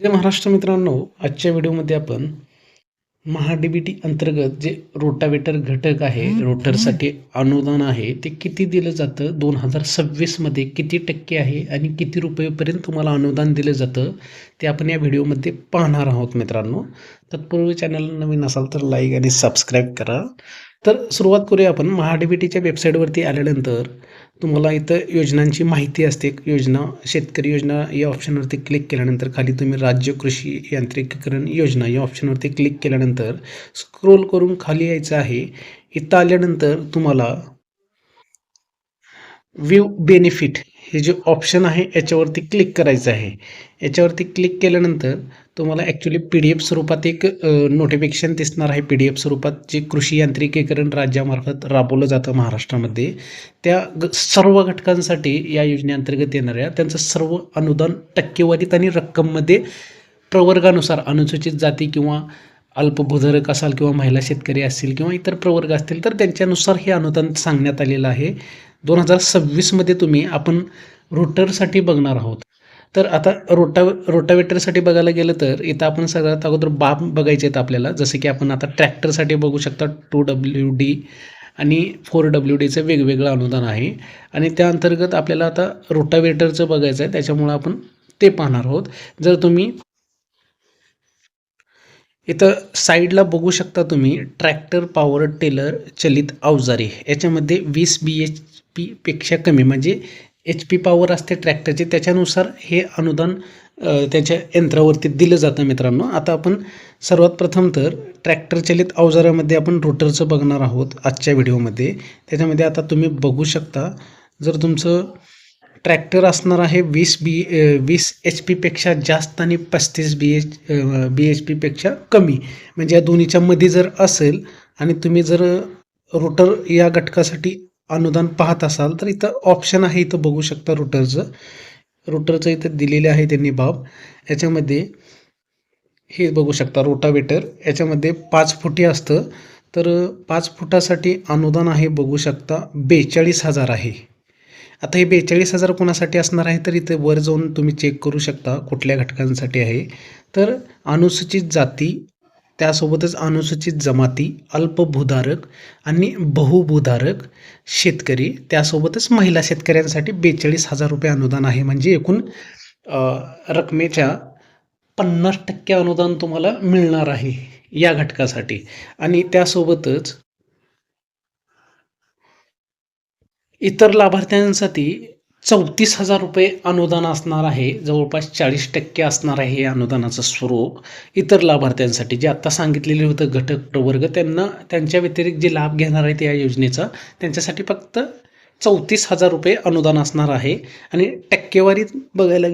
जय महाराष्ट्र मित्रांनो, आजच्या व्हिडिओमध्ये आपण महा-डी-बी-टी अंतर्गत जे रोटावेटर घटक आहे, रोटरसाठी अनुदान आहे, ते किती दिलं जातं? 2026 मध्ये किती टक्के आहे आणि किती रुपयेपर्यंत तुम्हाला अनुदान दिलं जातं? ते आपण या व्हिडिओमध्ये पाहणार आहोत मित्रांनो. तत्पूर्वी चॅनलला नवीन असाल तर लाईक आणि सबस्क्राईब करा. तर सुरुवात करूया आपण. महा-डी-बी-टीच्या वेबसाईटवरती आल्यानंतर तुम्हाला इथं योजनांची माहिती असते. योजना, शेतकरी योजना या ऑप्शनवरती क्लिक केल्यानंतर खाली तुम्ही राज्य कृषी यांत्रिकीकरण योजना या ऑप्शनवरती क्लिक केल्यानंतर स्क्रोल करून खाली यायचं आहे. इथं आल्यानंतर तुम्हाला व्ह्यू बेनिफिट हे जे ऑप्शन आहे याच्यावरती क्लिक करायचं आहे. याच्यावरती क्लिक केल्यानंतर तुम्हाला ॲक्च्युली पी डी एफ स्वरूपात एक नोटिफिकेशन दिसणार आहे. पी डी एफ स्वरूपात जे कृषी यांत्रिकीकरण राज्यामार्फत राबवलं जातं महाराष्ट्रामध्ये, त्या सर्व घटकांसाठी या योजनेअंतर्गत येणाऱ्या त्यांचं सर्व अनुदान टक्केवारीत आणि रक्कममध्ये प्रवर्गानुसार अनुसूचित जाती किंवा अल्पभूधारक असाल किंवा महिला शेतकरी असतील किंवा इतर प्रवर्ग असतील तर त्यांच्यानुसार हे अनुदान सांगण्यात आलेलं आहे. 2026 मध्ये आपण रोटरसाठी बघणार आहोत. तर आता रोटावेटरसाठी बघायला गेलं तर इथं आपण सगळ्यात अगोदर बाब बघायचे आहेत आपल्याला. जसं की आपण आता ट्रॅक्टरसाठी बघू शकता 2WD आणि 4WDचं वेगवेगळं अनुदान आहे आणि त्या अंतर्गत आपल्याला आता रोटावेटरचं बघायचं आहे, त्याच्यामुळं आपण ते पाहणार आहोत. जर तुम्ही इथं साईडला बघू शकता तुम्ही ट्रॅक्टर पॉवर टेलर चलित अवजारे याच्यामध्ये 20 BHP पेक्षा कमी म्हणजे HP पॉवर असते ट्रॅक्टरची, त्याच्यानुसार हे अनुदान त्याच्या यंत्रावरती दिलं जातं मित्रांनो. आता आपण सर्वात प्रथम तर ट्रॅक्टर चलित अवजारामध्ये आपण रोटरचं बघणार आहोत आजच्या व्हिडिओमध्ये. त्याच्यामध्ये आता तुम्ही बघू शकता, जर तुमचं ट्रॅक्टर असणार आहे 20 HP पेक्षा जास्त आणि 35 BHP पेक्षा कमी, म्हणजे या दोन्हीच्या मध्ये जर असेल आणि तुम्ही जर रोटर या घटकासाठी अनुदान पाहत असाल तर इथं ऑप्शन आहे, इथं बघू शकता रोटरचं इथं दिलेले आहे त्यांनी बाब. याच्यामध्ये हे बघू शकता रोटावेटर, याच्यामध्ये 5 फुटी असतं. तर 5 फुटासाठी अनुदान आहे बघू शकता 42,000 आहे. आता हे 42,000 कोणासाठी असणार आहे तर इथे वर जाऊन तुम्ही चेक करू शकता कुठल्या घटकांसाठी आहे. तर अनुसूचित जाती, त्यासोबतच अनुसूचित जमाती, अल्पभूधारक आणि बहुभूधारक शेतकरी, त्यासोबतच महिला शेतकऱ्यांसाठी 42,000 रुपये अनुदान आहे. म्हणजे एकूण रकमेच्या 50% अनुदान तुम्हाला मिळणार आहे या घटकासाठी. आणि त्यासोबतच इतर लाभार्थ्यांसाठी 34,000 रुपये अनुदान असणार आहे. जवळपास 40% असणार आहे हे अनुदानाचं स्वरूप. इतर लाभार्थ्यांसाठी जे आत्ता सांगितलेले होतं घटक प्रवर्ग, त्यांना त्यांच्या व्यतिरिक्त जे लाभ घेणार आहेत या योजनेचा त्यांच्यासाठी फक्त 34,000 रुपये अनुदान असणार आहे. आणि टक्केवारीत बघायला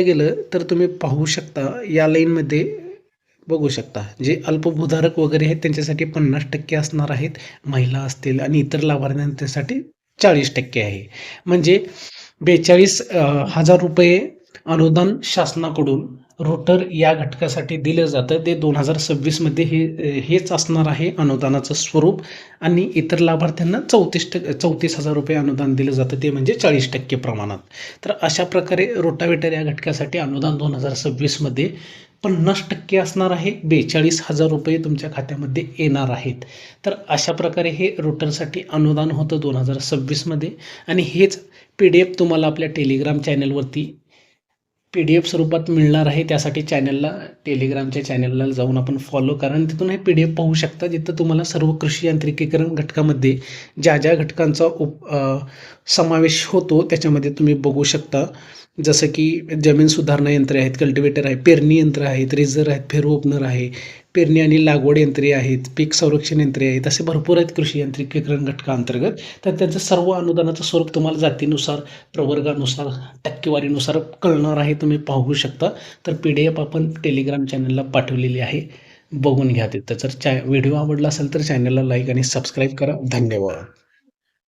गेलं तर तुम्ही पाहू शकता या लाईनमध्ये बघू शकता जे अल्पभूधारक वगैरे आहेत त्यांच्यासाठी 50% असणार आहेत, महिला असतील, आणि इतर लाभार्थ्यांसाठी 40% आहे. म्हणजे 42,000 रुपये अनुदान शासनाकडून रोटर या घटकासाठी दिलं जातं. ते 2026 मध्ये हेच असणार आहे अनुदानाचं स्वरूप. आणि इतर लाभार्थ्यांना 34,000 रुपये अनुदान दिलं जातं, ते म्हणजे 40% प्रमाणात. तर अशा प्रकारे रोटावेटर या घटकासाठी अनुदान 2026 मध्ये 50% असणार आहे. 42,000 रुपये तुमच्या खात्यामध्ये येणार आहेत. तर अशा प्रकारे हे रोटरसाठी अनुदान होतं 2026 मध्ये. आणि हेच PDF तुम्हाला आपल्या टेलिग्राम चॅनलवरती PDF स्वरूपात मिळणार आहे. त्यासाठी टेलिग्रामच्या चॅनलला जाऊन आपण फॉलो करा आणि तिथून हे PDF पाहू शकता, जिथं तुम्हाला सर्व कृषी यांत्रिकीकरण घटकामध्ये ज्या ज्या घटकांचा समावेश होतो त्याच्यामध्ये तुम्ही बघू शकता. जसं की जमीन सुधारणा यंत्रे आहेत, कल्टिवेटर आहे, पेरणी यंत्र आहेत, रेझर आहेत, फेरो ओपनर आहे, पेरणी आणि लागवड यंत्रे आहेत, पीक संरक्षण यंत्रे आहेत, असे भरपूर आहेत कृषी यांत्रिकीकरण घटकांतर्गत. तर त्यांचं सर्व अनुदानाचं स्वरूप तुम्हाला जातीनुसार, प्रवर्गानुसार, टक्केवारीनुसार कळणार आहे, तुम्ही पाहू शकता. तर PDF आपण टेलिग्राम चॅनलला पाठवलेली आहे, बघून घ्या तिथं. जर व्हिडिओ आवडला असेल तर चॅनलला लाईक आणि सबस्क्राईब करा. धन्यवाद.